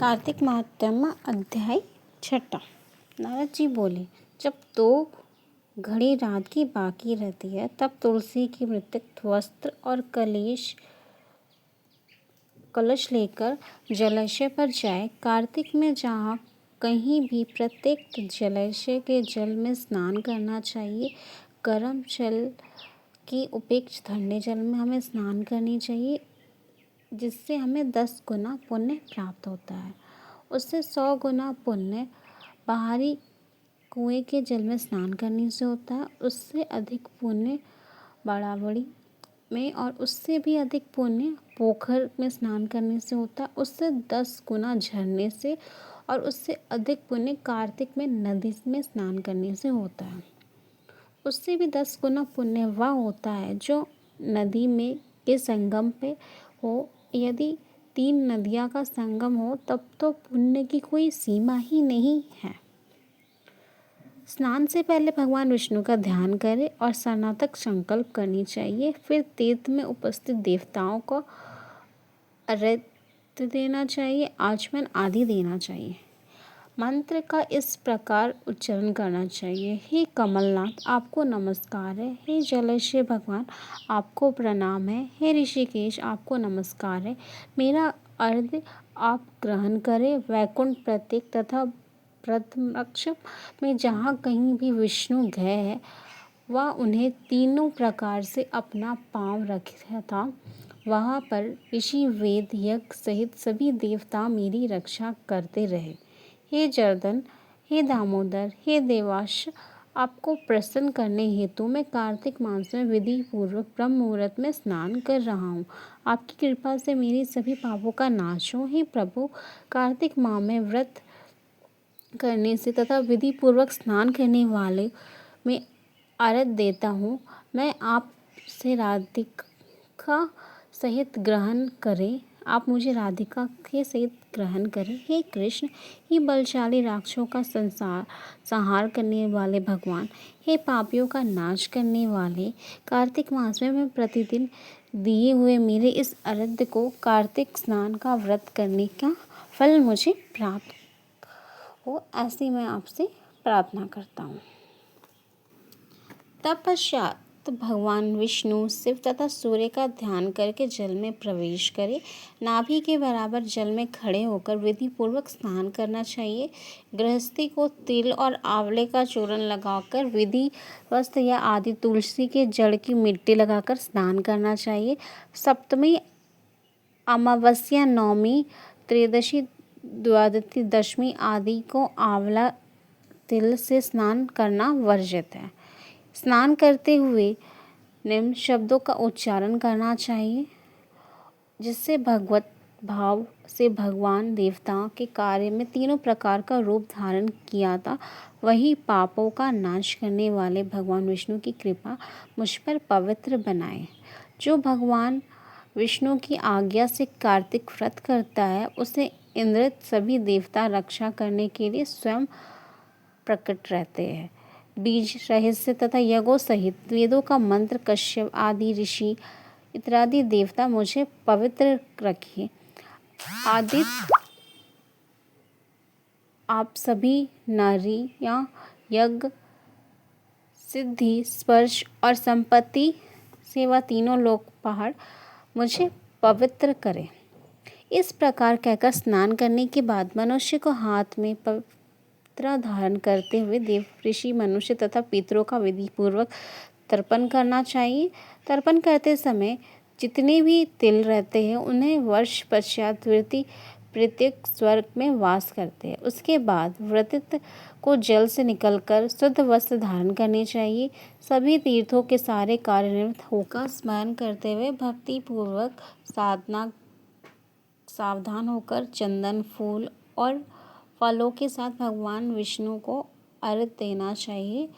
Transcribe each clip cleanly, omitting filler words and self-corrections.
कार्तिक महात्म्य अध्याय 6। नारद जी बोले, जब 2 घड़ी रात की बाकी रहती है तब तुलसी की मृतक वस्त्र और कलश लेकर जलाशय पर जाए। कार्तिक में जहाँ कहीं भी प्रत्येक जलाशय के जल में स्नान करना चाहिए। गर्म जल की अपेक्षा ठंडे जल में हमें स्नान करनी चाहिए, जिससे हमें 10 गुना पुण्य प्राप्त होता है। उससे 100 गुना पुण्य बाहरी कुएं के जल में स्नान करने से होता है। उससे अधिक पुण्य बड़ाबड़ी में और उससे भी अधिक पुण्य पोखर में स्नान करने से होता है। उससे 10 गुना झरने से और उससे अधिक पुण्य कार्तिक में नदी में स्नान करने से होता है। उससे भी 10 गुना पुण्य वह होता है जो नदी में के संगम पे हो। यदि 3 नदियाँ का संगम हो तब तो पुण्य की कोई सीमा ही नहीं है। स्नान से पहले भगवान विष्णु का ध्यान करें और सार्थक संकल्प करनी चाहिए। फिर तीर्थ में उपस्थित देवताओं को अर्घ्य देना चाहिए, आचमन आदि देना चाहिए। मंत्र का इस प्रकार उच्चारण करना चाहिए। हे कमलनाथ, आपको नमस्कार है। हे जलाशय भगवान, आपको प्रणाम है। हे ऋषिकेश, आपको नमस्कार है। मेरा अर्घ्य आप ग्रहण करें। वैकुंठ प्रत्येक तथा ब्रह्मोत्कच में जहाँ कहीं भी विष्णु गए हैं, वह उन्हें तीनों प्रकार से अपना पांव रखा था। वहाँ पर ऋषि वेद यज्ञ सहित सभी देवता मेरी रक्षा करते रहे। हे जर्दन, हे दामोदर, हे देवाश, आपको प्रसन्न करने हेतु मैं कार्तिक मास में विधि पूर्वक ब्रह्म मुहूर्त में स्नान कर रहा हूँ। आपकी कृपा से मेरी सभी पापों का नाश हो। हे प्रभु, कार्तिक माह में व्रत करने से तथा विधि पूर्वक स्नान करने वाले में अर्घ्य देता हूँ। मैं आपसे राधिका सहित ग्रहण करें। आप मुझे राधिका के सहित ग्रहण करें। हे कृष्ण, हे बलशाली राक्षसों का संहार करने वाले भगवान, हे पापियों का नाश करने वाले, कार्तिक मास में मैं प्रतिदिन दिए हुए मेरे इस अर्घ्य को कार्तिक स्नान का व्रत करने का फल मुझे प्राप्त हो, ऐसी मैं आपसे प्रार्थना करता हूँ। तत्पश्चात भगवान विष्णु, शिव तथा सूर्य का ध्यान करके जल में प्रवेश करें। नाभि के बराबर जल में खड़े होकर विधि पूर्वक स्नान करना चाहिए। गृहस्थी को तिल और आंवले का चूर्ण लगाकर विधि वस्त्र या आदि तुलसी के जड़ की मिट्टी लगाकर स्नान करना चाहिए। सप्तमी, अमावस्या, नवमी, त्रयोदशी, द्वादशी, दशमी आदि को आंवला तिल से स्नान करना वर्जित है। स्नान करते हुए निम्न शब्दों का उच्चारण करना चाहिए, जिससे भगवत भाव से भगवान देवताओं के कार्य में तीनों प्रकार का रूप धारण किया था, वही पापों का नाश करने वाले भगवान विष्णु की कृपा मुझ पर पवित्र बनाए। जो भगवान विष्णु की आज्ञा से कार्तिक व्रत करता है, उसे इंद्र सभी देवता रक्षा करने के लिए स्वयं प्रकट रहते हैं। बीज रहस्य तथा यज्ञों सहित वेदों का मंत्र कश्यप आदि ऋषि इत्यादि देवता मुझे पवित्र रखे। आदित्य, आप सभी नारियां यज्ञ, सिद्धि, स्पर्श और संपत्ति सेवा तीनों लोक पहाड़ मुझे पवित्र करें। इस प्रकार कहकर स्नान करने के बाद मनुष्य को हाथ में पवित्र धारण करते हुए देव, ऋषि, मनुष्य तथा पितरों का विधि पूर्वक तर्पण करना चाहिए। तर्पण करते समय जितने भी तिल रहते हैं, उन्हें वर्ष पश्चात वृत्ति प्रत्येक स्वर्ग में वास करते हैं। उसके बाद व्रतित को जल से निकलकर शुद्ध वस्त्र धारण करने चाहिए। सभी तीर्थों के सारे कार्य निवृत्त होकर स्मरण करते हुए भक्ति पूर्वक सावधान होकर चंदन, फूल और फलों के साथ भगवान विष्णु को अर्घ्य देना चाहिए।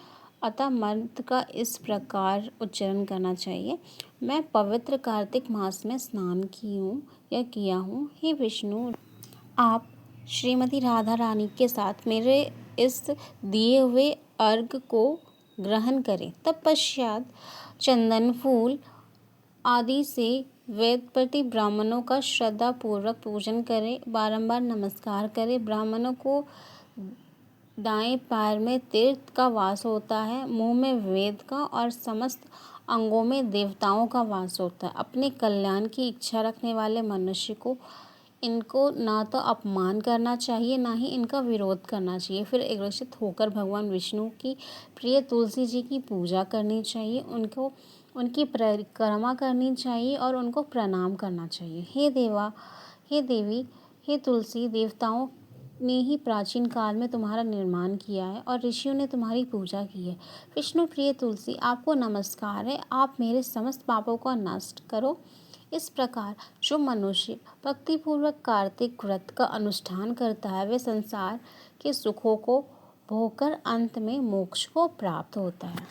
अतः मंत्र का इस प्रकार उच्चारण करना चाहिए। मैं पवित्र कार्तिक मास में स्नान किया हूँ। हे विष्णु, आप श्रीमती राधा रानी के साथ मेरे इस दिए हुए अर्घ्य को ग्रहण करें। तत्पश्चात चंदन, फूल आदि से वेदपति ब्राह्मणों का श्रद्धापूर्वक पूजन करें, बारंबार नमस्कार करें। ब्राह्मणों को दाएं पैर में तीर्थ का वास होता है, मुंह में वेद का और समस्त अंगों में देवताओं का वास होता है। अपने कल्याण की इच्छा रखने वाले मनुष्य को इनको ना तो अपमान करना चाहिए, ना ही इनका विरोध करना चाहिए। फिर एकत्रित होकर भगवान विष्णु की प्रिय तुलसी जी की पूजा करनी चाहिए, उनको उनकी परिक्रमा करनी चाहिए और उनको प्रणाम करना चाहिए। हे देवा, हे देवी, हे तुलसी, देवताओं ने ही प्राचीन काल में तुम्हारा निर्माण किया है और ऋषियों ने तुम्हारी पूजा की है। विष्णु प्रिय तुलसी, आपको नमस्कार है, आप मेरे समस्त पापों को नष्ट करो। इस प्रकार जो मनुष्य भक्तिपूर्वक कार्तिक व्रत का अनुष्ठान करता है, वह संसार के सुखों को भोगकर अंत में मोक्ष को प्राप्त होता है।